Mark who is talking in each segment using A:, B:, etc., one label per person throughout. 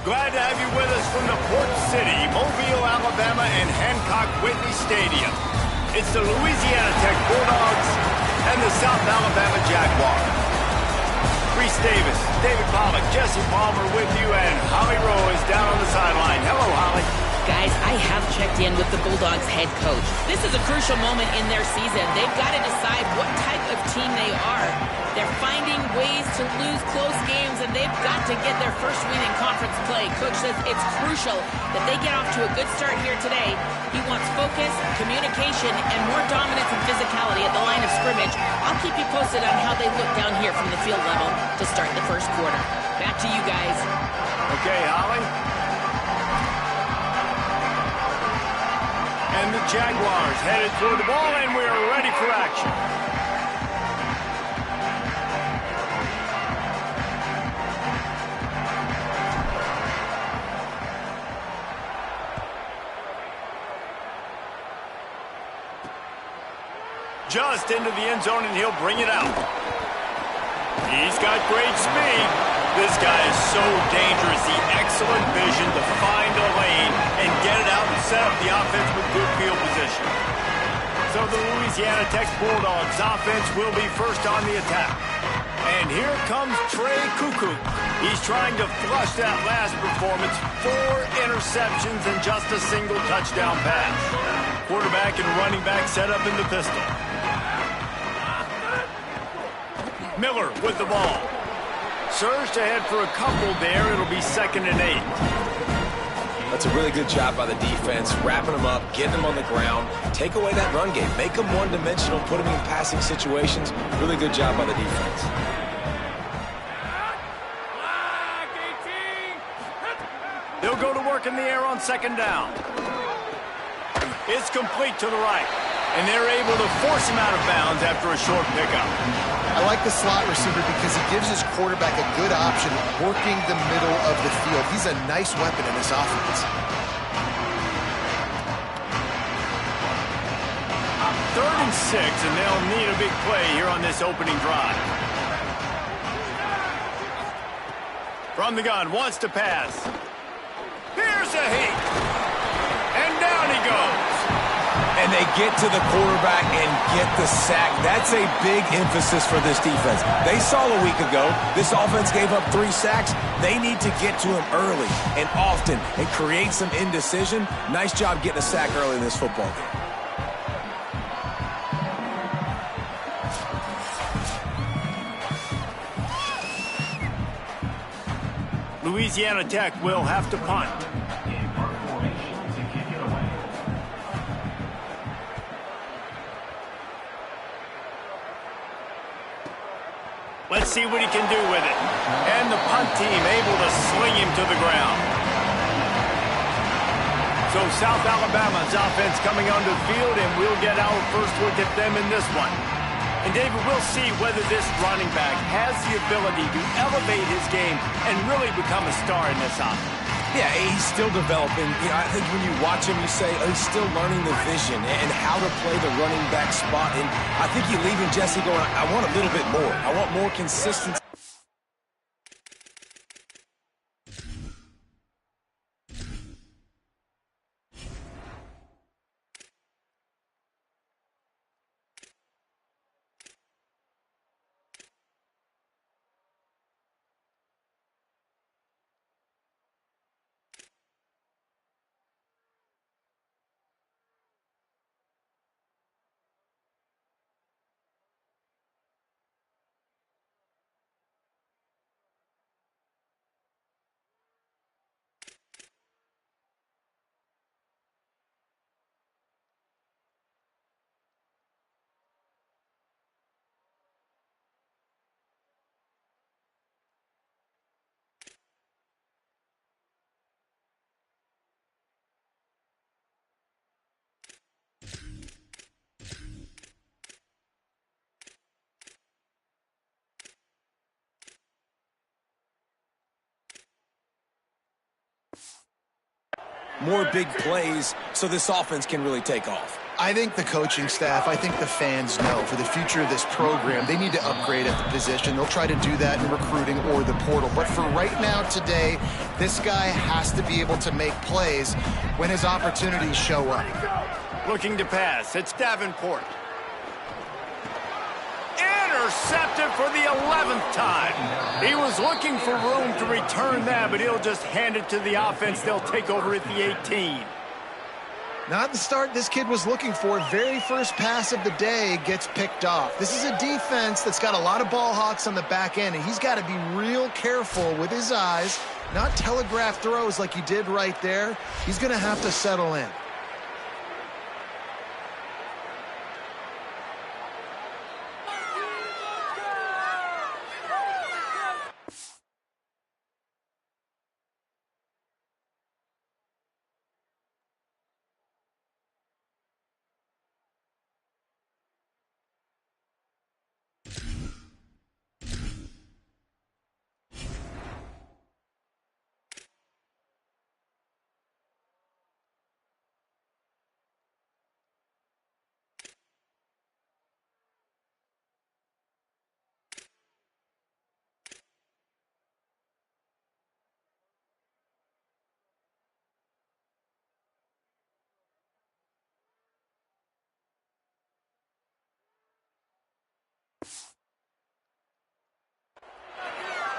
A: Glad to have you with us from the Port City, Mobile, Alabama, and Hancock-Whitney Stadium. It's the Louisiana Tech Bulldogs and the South Alabama Jaguars. Reese Davis, David Pollock, Jesse Palmer with you, and Holly Rowe is down on the sideline. Hello, Holly.
B: Guys, I have checked in with the Bulldogs head coach. This is a crucial moment in their season. They've got to decide what type of team they are. They're finding ways to lose close games, and they've got to get their first win in conference play. Coach says it's crucial that they get off to a good start here today. He wants focus, communication, and more dominance and physicality at the line of scrimmage. I'll keep you posted on how they look down here from the field level to start the first quarter. Back to you guys.
A: Okay, Holly. And the Jaguars headed toward the ball, and we're ready for action. Just into the end zone, and he'll bring it out. He's got great speed. This guy is so dangerous. The excellent vision to find a lane and get it out and set up the offense with good field position. So the Louisiana Tech Bulldogs offense will be first on the attack. And here comes Trey Cuckoo. He's trying to flush that last performance. 4 interceptions and just a single touchdown pass. Quarterback and running back set up in the pistol. Miller with the ball. Surged ahead for a couple there. It'll be 2nd and 8.
C: That's a really good job by the defense, wrapping them up, getting them on the ground, take away that run game, make them one-dimensional, put them in passing situations. Really good job by the defense.
A: They'll go to work in the air on 2nd down. It's complete to the right, and they're able to force him out of bounds after a short pickup.
D: I like the slot receiver because he gives his quarterback a good option working the middle of the field. He's a nice weapon in this offense.
A: 3rd and 6, and they'll need a big play here on this opening drive. From the gun, wants to pass. Here's a hit. And down he goes.
C: And they get to the quarterback and get the sack. That's a big emphasis for this defense. They saw a week ago, this offense gave up 3 sacks. They need to get to him early and often and create some indecision. Nice job getting a sack early in this football game.
A: Louisiana Tech will have to punt. Let's see what he can do with it. And the punt team able to sling him to the ground. So South Alabama's offense coming onto the field, and we'll get our first look at them in this one. And David, we'll see whether this running back has the ability to elevate his game and really become a star in this offense.
C: Yeah, he's still developing. You know, I think when you watch him, you say, oh, he's still learning the vision and how to play the running back spot. And I think you're leaving Jesse going, I want a little bit more. I want more consistency. More big plays so this offense can really take off.
D: I think the coaching staff, I think the fans know for the future of this program, they need to upgrade at the position. They'll try to do that in recruiting or the portal. But for right now, today, this guy has to be able to make plays when his opportunities show up.
A: Looking to pass. It's Davenport. Intercepted for the 11th time. He was looking for room to return that, but he'll just hand it to the offense. They'll take over at the 18.
D: Not the start this kid was looking for. Very first pass of the day gets picked off. This is a defense that's got a lot of ball hawks on the back end, and he's got to be real careful with his eyes, not telegraph throws like he did right there. He's going to have to settle in.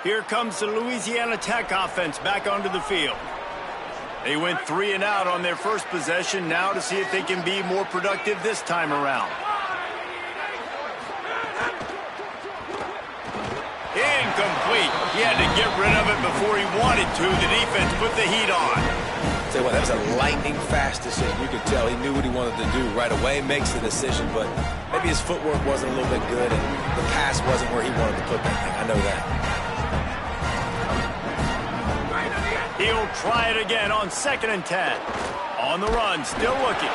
A: Here comes the Louisiana Tech offense back onto the field. They went 3 and out on their first possession, now to see if they can be more productive this time around. Incomplete. He had to get rid of it before he wanted to. The defense put the heat on.
C: Tell you what, that was a lightning-fast decision. You could tell he knew what he wanted to do right away, makes the decision, but maybe his footwork wasn't a little bit good, and the pass wasn't where he wanted to put that thing. I know that.
A: He'll try it again on 2nd and 10. On the run, still looking.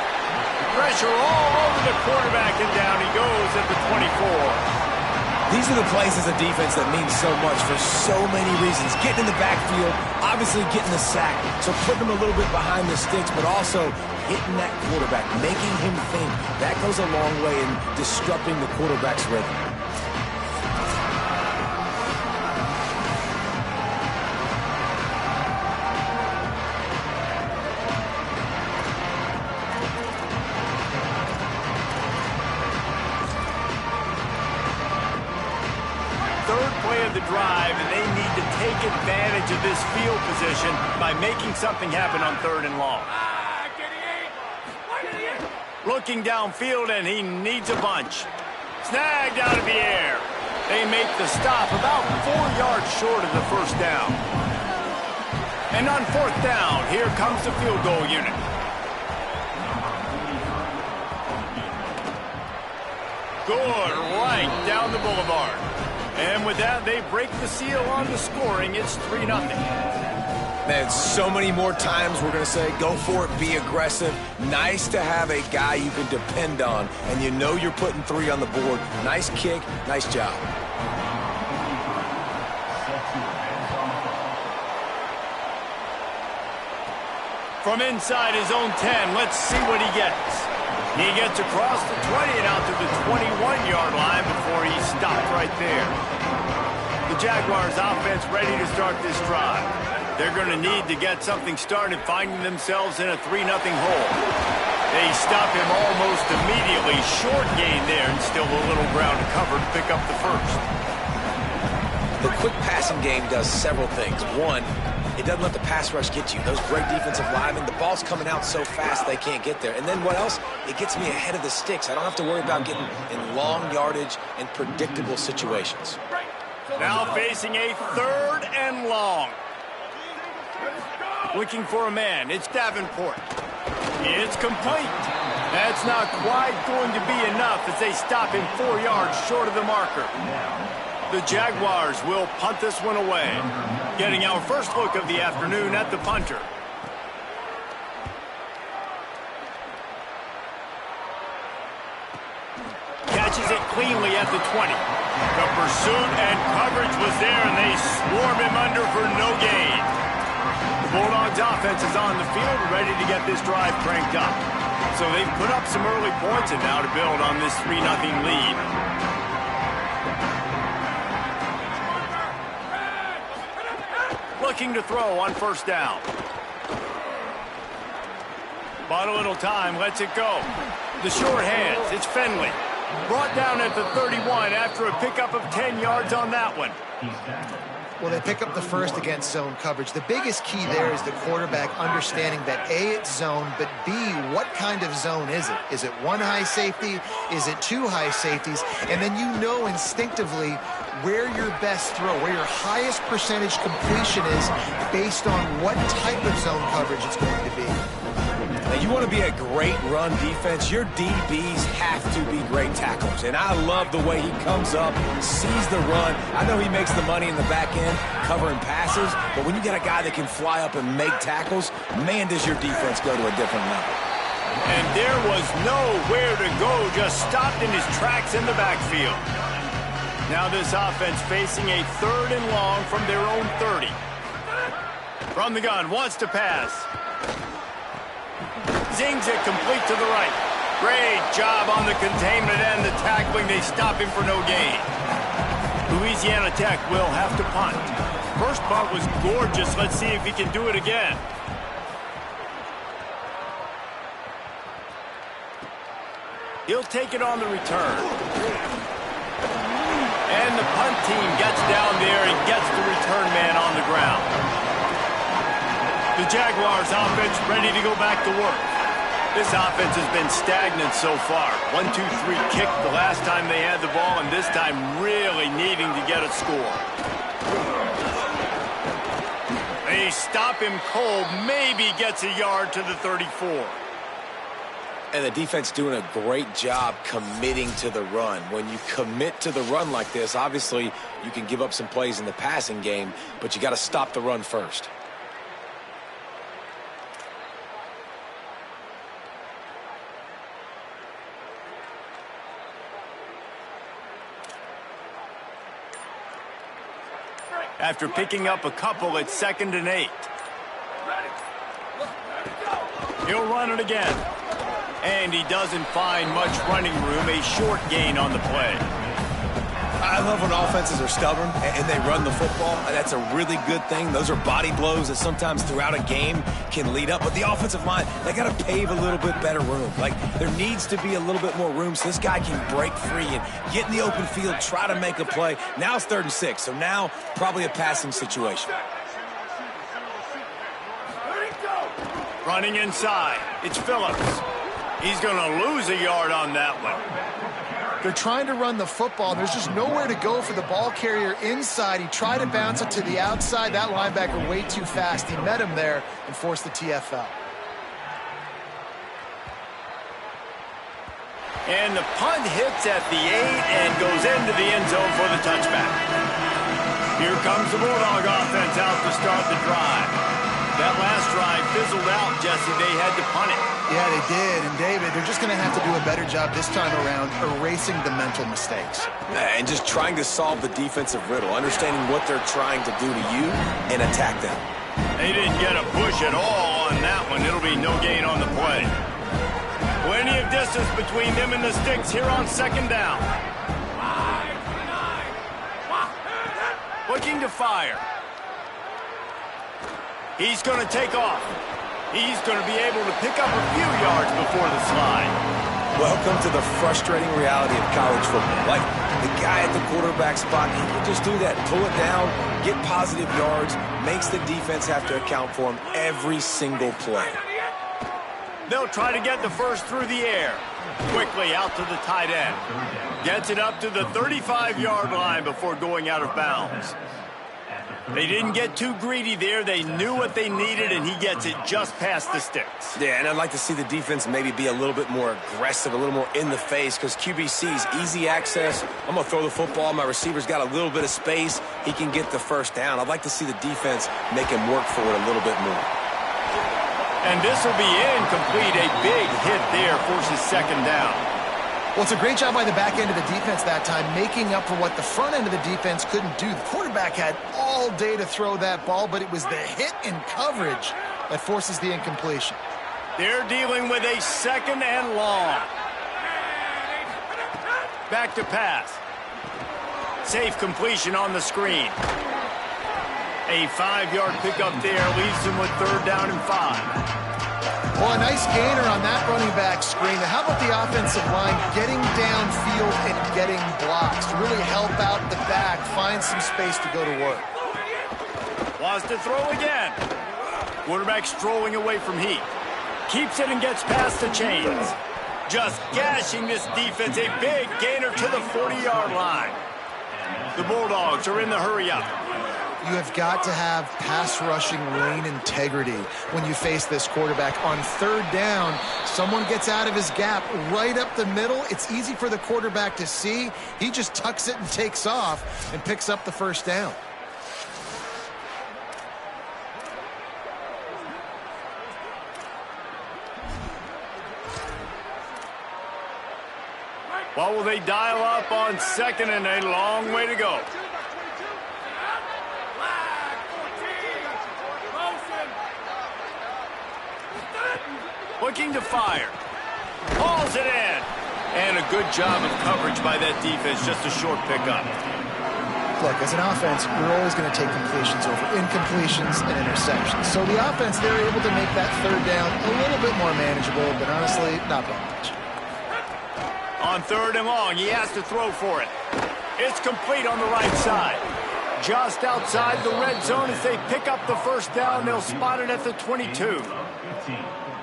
A: Pressure all over the quarterback, and down he goes at the 24.
C: These are the plays as a defense that mean so much for so many reasons. Getting in the backfield, obviously getting the sack, so putting him a little bit behind the sticks, but also hitting that quarterback, making him think. That goes a long way in disrupting the quarterback's rhythm.
A: The drive, and they need to take advantage of this field position by making something happen on 3rd and long. Looking downfield, and he needs a bunch. Snagged out of the air. They make the stop about 4 yards short of the first down. And on 4th down, here comes the field goal unit. Good, right down the boulevard. And with that, they break the seal on the scoring. It's 3-0.
C: Man, so many more times we're going to say, go for it, be aggressive. Nice to have a guy you can depend on, and you know you're putting 3 on the board. Nice kick, nice job.
A: From inside his own 10, let's see what he gets. He gets across the 20 and out to the 21-yard line before he stopped right there. The Jaguars offense ready to start this drive. They're going to need to get something started, finding themselves in a 3-0 hole. They stop him almost immediately. Short gain there, and still a little ground to cover to pick up the first.
C: The quick passing game does several things. One, it doesn't let the pass rush get you. Those great defensive linemen, the ball's coming out so fast they can't get there. And then what else? It gets me ahead of the sticks. I don't have to worry about getting in long yardage and predictable situations.
A: Now facing a 3rd and long. Looking for a man. It's Davenport. It's complete. That's not quite going to be enough as they stop him 4 yards short of the marker. The Jaguars will punt this one away. Getting our first look of the afternoon at the punter. Catches it cleanly at the 20. The pursuit and coverage was there, and they swarm him under for no gain. The Bulldogs offense is on the field, ready to get this drive cranked up. So they've put up some early points and now to build on this 3-0 lead. Looking to throw on first down. Bought a little time, lets it go. The short hands, it's Finley. Brought down at the 31 after a pickup of 10 yards on that one.
D: Well, they pick up the first against zone coverage. The biggest key there is the quarterback understanding that A, it's zone, but B, what kind of zone is it? Is it one high safety? Is it two high safeties? And then you know instinctively where your best throw, where your highest percentage completion is based on what type of zone coverage it's going to be.
C: Now, you want to be a great run defense, your DBs have to be great tacklers. And I love the way he comes up, sees the run. I know he makes the money in the back end covering passes, but when you get a guy that can fly up and make tackles, man, does your defense go to a different level.
A: And there was nowhere to go, just stopped in his tracks in the backfield. Now this offense facing a 3rd and long from their own 30. From the gun, wants to pass. Zings it complete to the right. Great job on the containment and the tackling. They stop him for no gain. Louisiana Tech will have to punt. First punt was gorgeous. Let's see if he can do it again. He'll take it on the return. And the punt team gets down there and gets the return man on the ground. The Jaguars offense ready to go back to work. This offense has been stagnant so far. 1-2-3 kick the last time they had the ball, and this time really needing to get a score. They stop him cold, maybe gets a yard to the 34.
C: And the defense doing a great job committing to the run. When you commit to the run like this, obviously you can give up some plays in the passing game, but you got to stop the run first.
A: After picking up a couple, it's 2nd and 8. He'll run it again. And he doesn't find much running room, a short gain on the play.
C: I love when offenses are stubborn and they run the football. That's a really good thing. Those are body blows that sometimes throughout a game can lead up. But the offensive line, they got to pave a little bit better room. Like, there needs to be a little bit more room so this guy can break free and get in the open field, try to make a play. Now it's 3rd and 6, so now probably a passing situation.
A: Running inside, it's Phillips. He's going to lose a yard on that one.
D: They're trying to run the football. There's just nowhere to go for the ball carrier inside. He tried to bounce it to the outside. That linebacker way too fast. He met him there and forced the TFL.
A: And the punt hits at the 8 and goes into the end zone for the touchback. Here comes the Bulldog offense out to start the drive. That last drive fizzled out, Jesse. They had to punt it.
D: Yeah, they did. And, David, they're just going to have to do a better job this time around erasing the mental mistakes.
C: And just trying to solve the defensive riddle, understanding what they're trying to do to you and attack them.
A: They didn't get a push at all on that one. It'll be no gain on the play. Plenty of distance between them and the sticks here on 2nd down. Looking to fire. He's going to take off. He's going to be able to pick up a few yards before the slide.
C: Welcome to the frustrating reality of college football. Like, the guy at the quarterback spot, he can just do that. Pull it down, get positive yards, makes the defense have to account for him every single play.
A: They'll try to get the first through the air. Quickly out to the tight end. Gets it up to the 35-yard line before going out of bounds. They didn't get too greedy there. They knew what they needed, and he gets it just past the sticks.
C: Yeah, and I'd like to see the defense maybe be a little bit more aggressive, a little more in the face, because QBC's easy access. I'm going to throw the football. My receiver's got a little bit of space. He can get the first down. I'd like to see the defense make him work for it a little bit more.
A: And this will be incomplete. A big hit there forces 2nd down.
D: Well, it's a great job by the back end of the defense that time, making up for what the front end of the defense couldn't do. The quarterback had all day to throw that ball, but it was the hit and coverage That forces the incompletion.
A: They're dealing with a 2nd and long. Back to pass. Safe completion on the screen. A 5-yard pickup there leaves them with 3rd down and 5.
D: Well, a nice gainer on that running back screen. How about the offensive line getting downfield and getting blocks to really help out the back, find some space to go to work.
A: Wants to throw again. Quarterback strolling away from heat. Keeps it and gets past the chains. Just gashing this defense. A big gainer to the 40-yard line. The Bulldogs are in the hurry-up.
D: You have got to have pass rushing lane integrity when you face this quarterback. On 3rd down, someone gets out of his gap right up the middle. It's easy for the quarterback to see. He just tucks it and takes off and picks up the 1st down.
A: What will they dial up on 2nd and a long way to go? Looking to fire. Hauls it in. And a good job of coverage by that defense. Just a short pickup.
D: Look, as an offense, you're always going to take completions over incompletions and interceptions. So the offense, they're able to make that 3rd down a little bit more manageable, but honestly, not by much.
A: On 3rd and long, he has to throw for it. It's complete on the right side. Just outside the red zone as they pick up the 1st down. They'll spot it at the 22.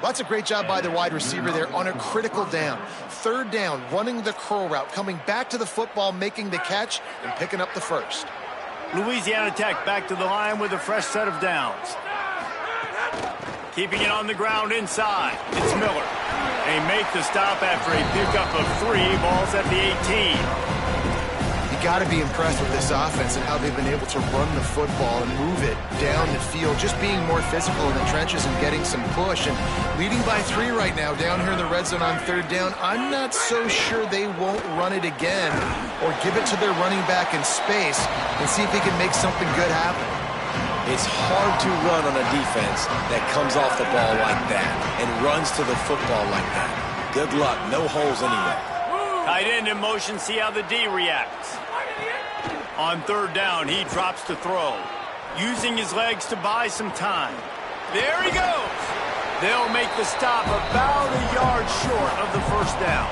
D: That's a great job by the wide receiver there on a critical down. 3rd down, running the curl route, coming back to the football, making the catch, and picking up the 1st.
A: Louisiana Tech back to the line with a fresh set of downs. Keeping it on the ground inside. It's Miller. They make the stop after a pickup of 3 balls at the 18.
D: You got to be impressed with this offense and how they've been able to run the football and move it down the field, just being more physical in the trenches and getting some push. And leading by 3 right now down here in the red zone on 3rd down. I'm not so sure they won't run it again or give it to their running back in space and see if they can make something good happen.
C: It's hard to run on a defense that comes off the ball like that and runs to the football like that. Good luck. No holes anywhere.
A: Tight end in motion. See how the D reacts. On 3rd down, he drops to throw. Using his legs to buy some time. There he goes. They'll make the stop about a yard short of the 1st down.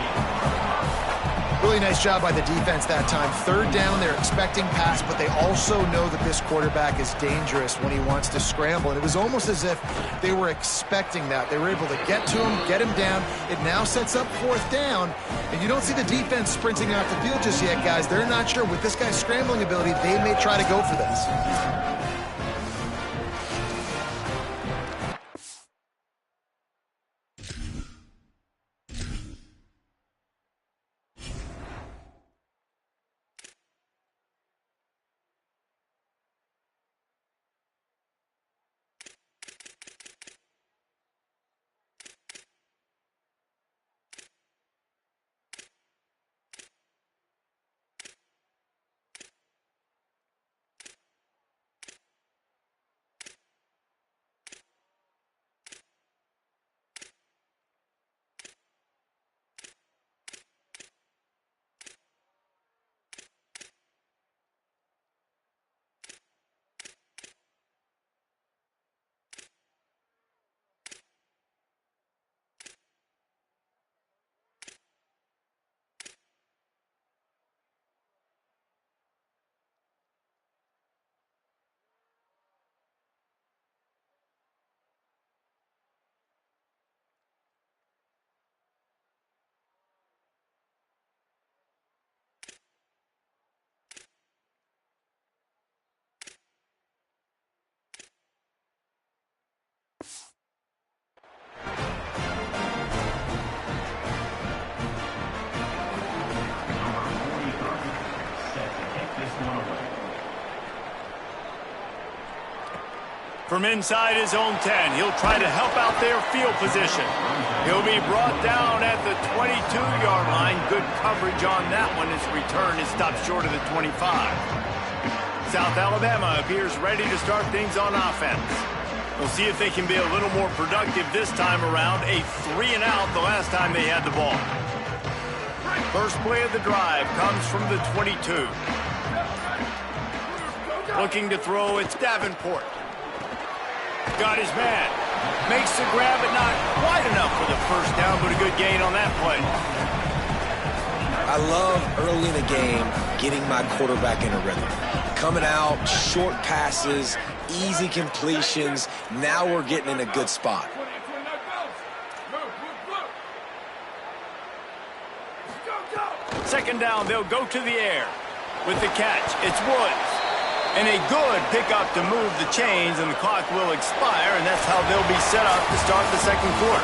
D: Really nice job by the defense that time. 3rd down, they're expecting pass, but they also know that this quarterback is dangerous when he wants to scramble. And it was almost as if they were expecting that. They were able to get to him, get him down. It now sets up 4th down. And you don't see the defense sprinting off the field just yet, guys. They're not sure. With this guy's scrambling ability, they may try to go for this.
A: From inside his own 10, he'll try to help out their field position. He'll be brought down at the 22-yard line. Good coverage on that one. His return is stopped short of the 25. South Alabama appears ready to start things on offense. We'll see if they can be a little more productive this time around. A 3-and-out the last time they had the ball. First play of the drive comes from the 22. Looking to throw, it's Davenport. Got his man. Makes the grab, but not quite enough for the first down, but a good gain on that play.
C: I love early in the game getting my quarterback in a rhythm. Coming out, short passes, easy completions. Now we're getting in a good spot.
A: Second down, they'll go to the air. With the catch, it's Woods. And a good pickup to move the chains, and the clock will expire, and that's how they'll be set up to start the second quarter.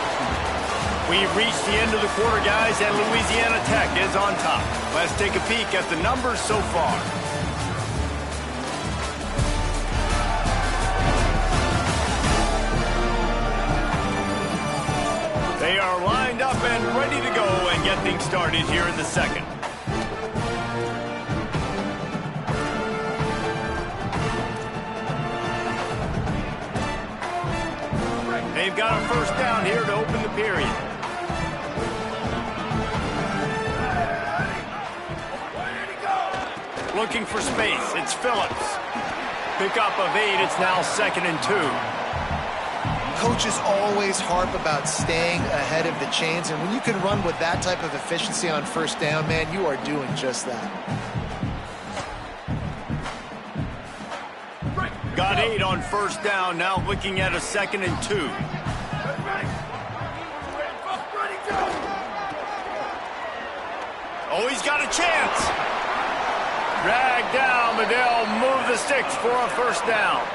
A: We've reached the end of the quarter, guys, and Louisiana Tech is on top. Let's take a peek at the numbers so far. They are lined up and ready to go and get things started here in the second. They've got a first down here to open the period. Looking for space, it's Phillips. Pickup of 8, it's now 2nd and 2.
D: Coaches always harp about staying ahead of the chains, and when you can run with that type of efficiency on first down, man, you are doing just that.
A: Got 8 on first down, now looking at a 2nd and 2. Oh, he's got a chance. Dragged down, but they'll move the sticks for a first down.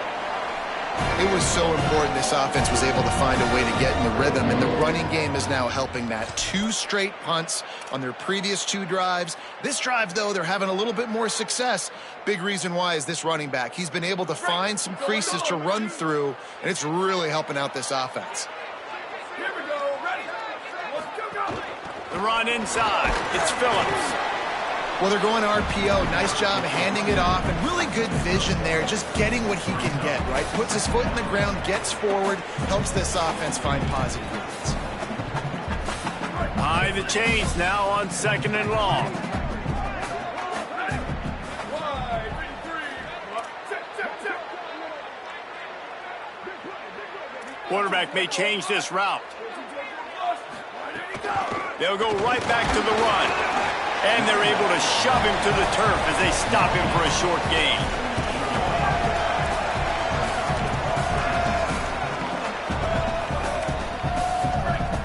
D: It was so important this offense was able to find a way to get in the rhythm, and the running game is now helping that. 2 straight punts on their previous 2 drives. This drive, though, they're having a little bit more success. Big reason why is this running back. He's been able to find some creases to run through, and it's really helping out this offense.
A: Here we go, ready. Let's go. The run inside. It's Phillips.
D: Well, they're going RPO. Nice job handing it off, and really good vision there, just getting what he can get, right? Puts his foot in the ground, gets forward, helps this offense find positive yards.
A: High the chains now on 2nd and long. Quarterback may change this route. They'll go right back to the run. And they're able to shove him to the turf as they stop him for a short gain.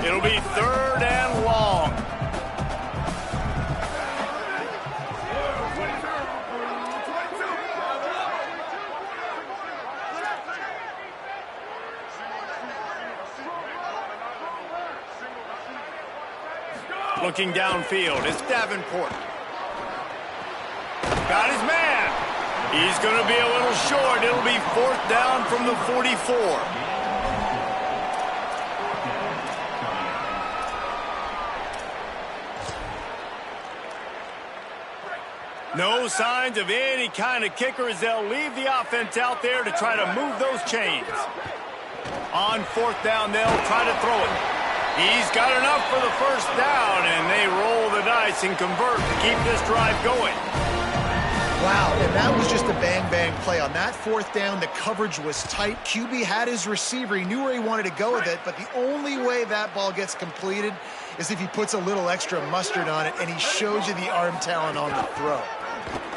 A: It'll be 3rd and long. Looking downfield, it's Davenport. Got his man. He's going to be a little short. It'll be 4th down from the 44. No signs of any kind of kicker as they'll leave the offense out there to try to move those chains. On 4th down, they'll try to throw it. He's got enough for the first down, and they roll the dice and convert to keep this drive going.
D: Wow, and that was just a bang-bang play. On that 4th down, the coverage was tight. QB had his receiver. He knew where he wanted to go with it, but the only way that ball gets completed is if he puts a little extra mustard on it, and he shows you the arm talent on the throw.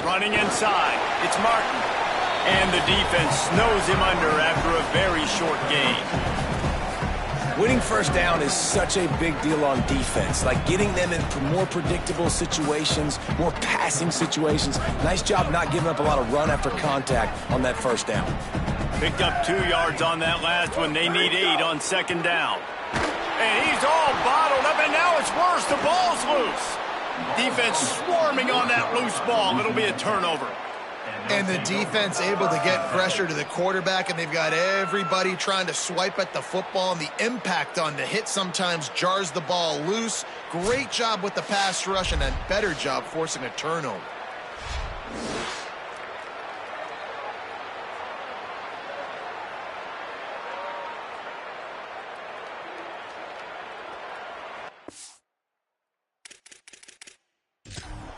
A: Running inside, it's Martin. And the defense snows him under after a very short gain.
C: Winning first down is such a big deal on defense, like getting them in more predictable situations, more passing situations. Nice job not giving up a lot of run after contact on that first down.
A: Picked up 2 yards on that last one. They need 8 on 2nd down. And he's all bottled up, and now it's worse. The ball's loose. Defense swarming on that loose ball. It'll be a turnover.
D: And the defense able to get pressure to the quarterback, and they've got everybody trying to swipe at the football, and the impact on the hit sometimes jars the ball loose. Great job with the pass rush, and a better job forcing a turnover.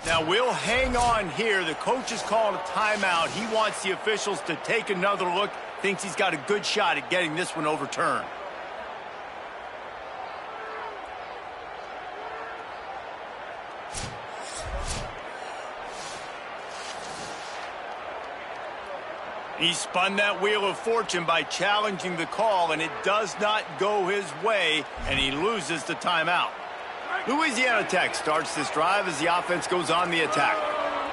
A: Now, we'll hang on here. The coach has called a timeout. He wants the officials to take another look. Thinks he's got a good shot at getting this one overturned. He spun that wheel of fortune by challenging the call, and it does not go his way, and he loses the timeout. Louisiana Tech starts this drive as the offense goes on the attack.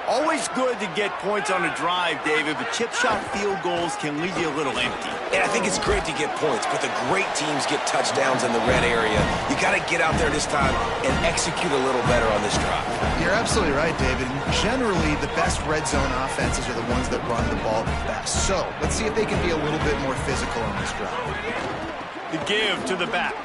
A: Always good to get points on a drive, David, but chip shot field goals can leave you a little empty.
C: And I think it's great to get points, but the great teams get touchdowns in the red area. You got to get out there this time and execute a little better on this drive.
D: You're absolutely right, David. Generally, the best red zone offenses are the ones that run the ball the best. So let's see if they can be a little bit more physical on this drive.
A: The give to the back.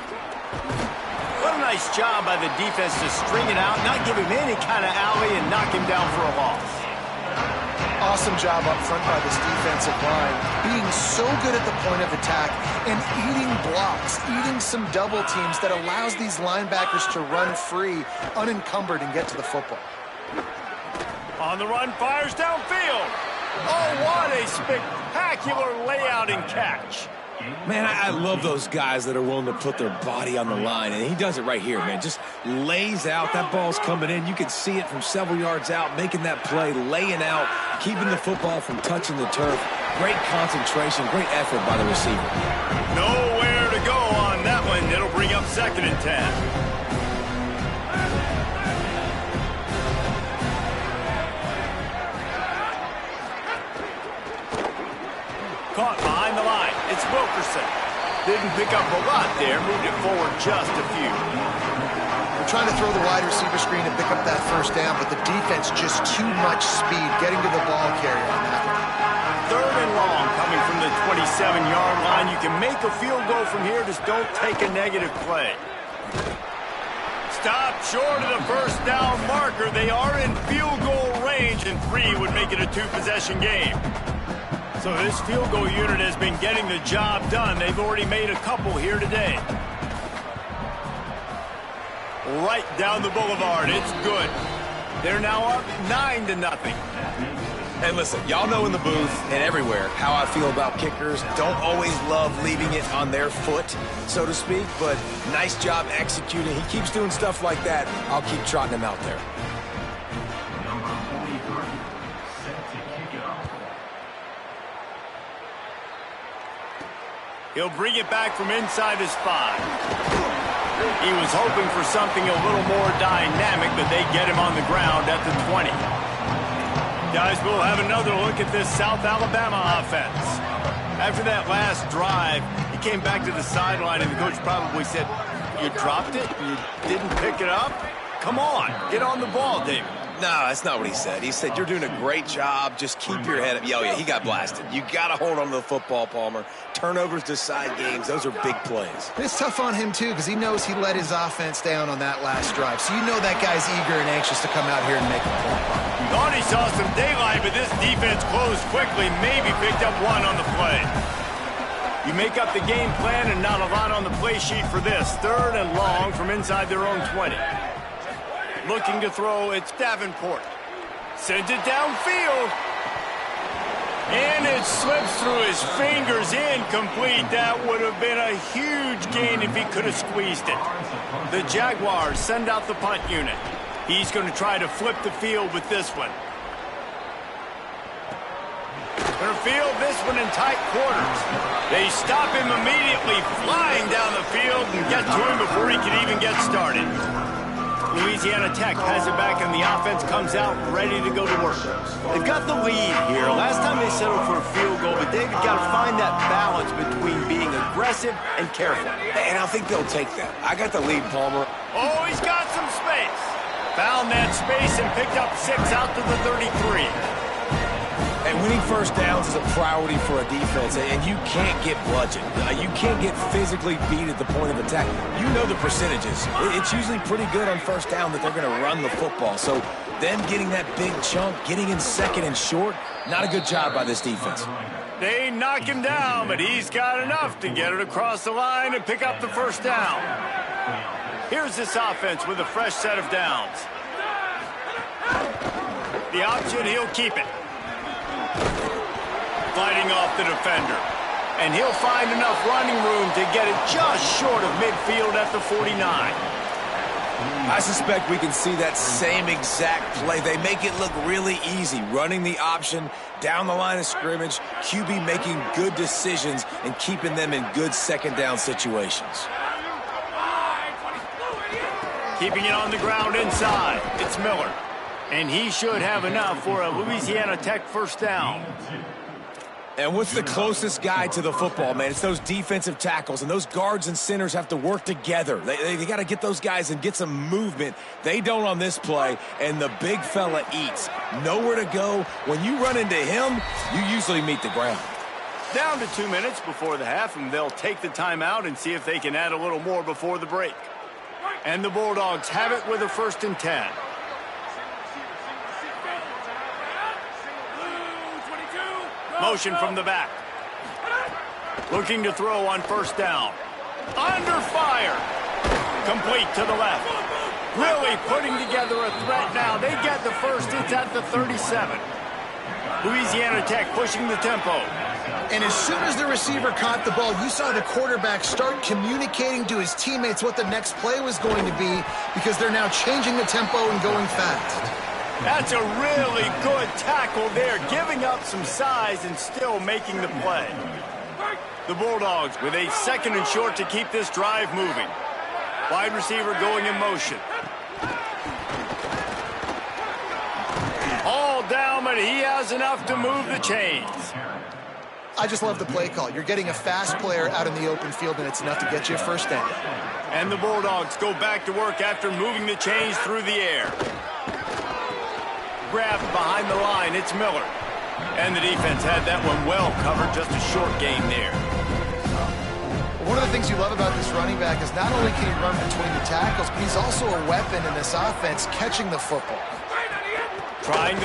A: What a nice job by the defense to string it out, not give him any kind of alley, and knock him down for a loss.
D: Awesome job up front by this defensive line, being so good at the point of attack and eating blocks, eating some double teams that allows these linebackers to run free, unencumbered, and get to the football.
A: On the run, fires downfield. Oh, what a spectacular layout and catch.
C: Man, I love those guys that are willing to put their body on the line, and he does it right here, man. Just lays out. That ball's coming in. You can see it from several yards out, making that play, laying out, keeping the football from touching the turf. Great concentration, great effort by the receiver.
A: Nowhere to go on that one. It'll bring up 2nd and 10. Caught behind the line. It's Wilkerson. Didn't pick up a lot there. Moved it forward just a few.
D: They're trying to throw the wide receiver screen to pick up that first down, but the defense just too much speed getting to the ball carrier on that one.
A: 3rd and long coming from the 27-yard line. You can make a field goal from here. Just don't take a negative play. Stop short of the first down marker. They are in field goal range, and 3 would make it a 2-possession game. So this field goal unit has been getting the job done. They've already made a couple here today. Right down the boulevard. It's good. They're now up 9-0.
C: And listen, y'all know in the booth and everywhere how I feel about kickers. Don't always love leaving it on their foot, so to speak, but nice job executing. He keeps doing stuff like that. I'll keep trotting him out there.
A: He'll bring it back from inside his 5. He was hoping for something a little more dynamic, but they get him on the ground at the 20. Guys, we'll have another look at this South Alabama offense. After that last drive, he came back to the sideline, and the coach probably said, "You dropped it? You didn't pick it up? Come on, get on the ball, David."
C: No, that's not what he said. He said, "You're doing a great job. Just keep your head up." Oh, yeah, he got blasted. You got to hold on to the football, Palmer. Turnovers decide games. Those are big plays.
D: It's tough on him, too, because he knows he let his offense down on that last drive. So you know that guy's eager and anxious to come out here and make a point.
A: Thought he saw some daylight, but this defense closed quickly. Maybe picked up 1 on the play. You make up the game plan and not a lot on the play sheet for this. 3rd and long from inside their own 20. Looking to throw, it's Davenport. Sends it downfield. And it slips through his fingers, incomplete. That would have been a huge gain if he could have squeezed it. The Jaguars send out the punt unit. He's going to try to flip the field with this one. Going to field this one in tight quarters. They stop him immediately, flying down the field, and get to him before he can even get started. Louisiana Tech has it back, and the offense comes out ready to go to work. They've got the lead here. Last time they settled for a field goal, but David got to find that balance between being aggressive and careful.
C: And I think they'll take that. I got the lead, Palmer.
A: Oh, he's got some space. Found that space and picked up 6 out to the 33.
C: And winning first downs is a priority for a defense, and you can't get bludgeoned. You can't get physically beat at the point of attack. You know the percentages. It's usually pretty good on first down that they're going to run the football. So them getting that big chunk, getting in 2nd and short, not a good job by this defense.
A: They knock him down, but he's got enough to get it across the line and pick up the first down. Here's this offense with a fresh set of downs. the option, he'll keep it. Fighting off the defender. And he'll find enough running room to get it just short of midfield at the 49.
C: I suspect we can see that same exact play. They make it look really easy, running the option down the line of scrimmage, QB making good decisions and keeping them in good second down situations.
A: Keeping it on the ground inside. It's Miller. And he should have enough for a Louisiana Tech first down.
C: And what's the closest guy to the football, man? It's those defensive tackles, and those guards and centers have to work together. They got to get those guys and get some movement. They don't on this play, and the big fella eats. Nowhere to go. When you run into him, you usually meet the ground.
A: Down to 2 minutes before the half, and they'll take the timeout and see if they can add a little more before the break. And the Bulldogs have it with a 1st and 10. Motion from the back. Looking to throw on first down. Under fire. Complete to the left. Really putting together a threat now. They get the first. It's at the 37. Louisiana Tech pushing the tempo.
D: And as soon as the receiver caught the ball, you saw the quarterback start communicating to his teammates what the next play was going to be because they're now changing the tempo and going fast.
A: That's a really good tackle there, giving up some size and still making the play. The Bulldogs with a 2nd and short to keep this drive moving. Wide receiver going in motion. All down, but he has enough to move the chains.
D: I just love the play call. You're getting a fast player out in the open field, and it's enough to get you a first down.
A: And the Bulldogs go back to work after moving the chains through the air. Grabbed behind the line, it's Miller. And the defense had that one well covered, just a short gain there.
D: One of the things you love about this running back is not only can he run between the tackles, but he's also a weapon in this offense, catching the football.
A: Trying to